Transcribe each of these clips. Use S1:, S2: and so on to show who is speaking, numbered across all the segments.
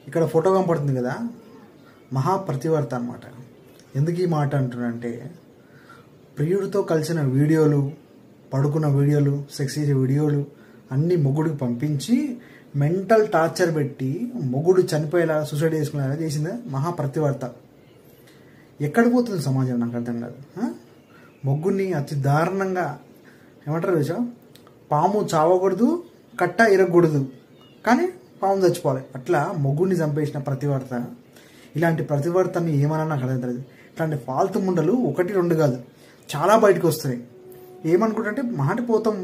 S1: ఇక్కడ ఫోటో కనపడుతుంది కదా, మహాప్రతివర్త అన్నమాట. ఎందుకు ఈ మాట అంటున్నానంటే, ప్రియుడితో కలిసిన వీడియోలు, పడుకున్న వీడియోలు, సెక్సీ వీడియోలు అన్నీ మొగుడికి పంపించి మెంటల్ టార్చర్ పెట్టి మొగుడు చనిపోయేలా సూసైడ్ చేసుకునేలా చేసింది మహాప్రతివర్త. ఎక్కడ పోతుంది సమాజం నాకు అర్థం కాదు. మొగ్గుని అతి దారుణంగా ఏమంటారు తెలుసా, పాము చావకూడదు, కట్ట ఇరగకూడదు, కానీ పాము చచ్చిపోవాలి. అట్లా మొగ్గుని చంపేసిన ప్రతివర్త. ఇలాంటి ప్రతివర్తని ఏమన్నా నాకు అర్థం తెలియదు. ఇట్లాంటి ఫాల్తు ముండలు 1-2 కాదు, చాలా బయటకు వస్తున్నాయి. ఏమనుకుంటే మహా అంటే పోతాం,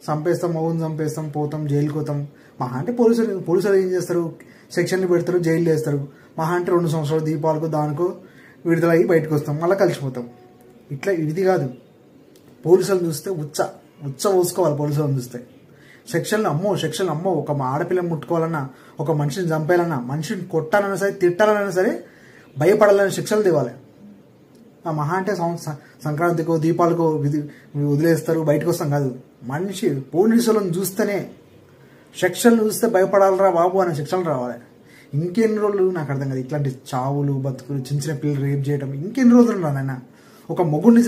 S1: చంపేస్తాం, మగుని చంపేస్తాం, పోతాం, జైలుకి పోతాం. మహా అంటే పోలీసులు ఏం చేస్తారు, సెక్షన్లు పెడతారు, జైలు వేస్తారు. మహా అంటే 2 సంవత్సరాలు దీపాలకు దానికో విడుదలయ్యి బయటకు వస్తాం, మళ్ళీ కలిసిపోతాం. ఇట్లా ఇది కాదు. పోలీసులు చూస్తే ఉచ్చ పోసుకోవాలి. పోలీసులను చూస్తే సెక్షన్లు అమ్మో, ఒక ఆడపిల్లని ముట్టుకోవాలన్నా, ఒక మనిషిని చంపేయాలన్నా, మనిషిని కొట్టాలన్నా సరే, తిట్టాలన్నా సరే భయపడాలని శిక్షలు తేవాలి. మహా అంటే సంక్రాంతికో దీపాలకో వదిలేస్తారు, బయటకు వస్తాం కాదు. మనిషి పోలీసులను చూస్తేనే, శిక్షలు చూస్తే భయపడాలరా బాబు అనే శిక్షలు రావాలి. ఇంకెన్ని రోజులు నాకు అర్థం కాదు. ఇట్లాంటి చావులు, బతుకులు, చిన్న పిల్లలు రేప్ చేయడం ఇంకెన్ని రోజులు రా నాయన. ఒక మొగుడిని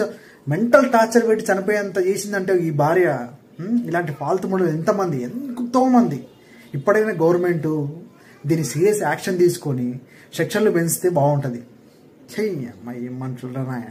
S1: మెంటల్ టార్చర్ పెట్టి చనిపోయేంత చేసిందంటే ఈ భార్య. ఇలాంటి ఫాల్తు మూడు ఎంతమంది, ఎంతో మంది. ఇప్పటికైనా గవర్నమెంట్ దీన్ని సీరియస్ యాక్షన్ తీసుకొని శిక్షలు పెంచితే బాగుంటుంది. చెయ్యి అమ్మా, ఏం మనుషులరా నాయ.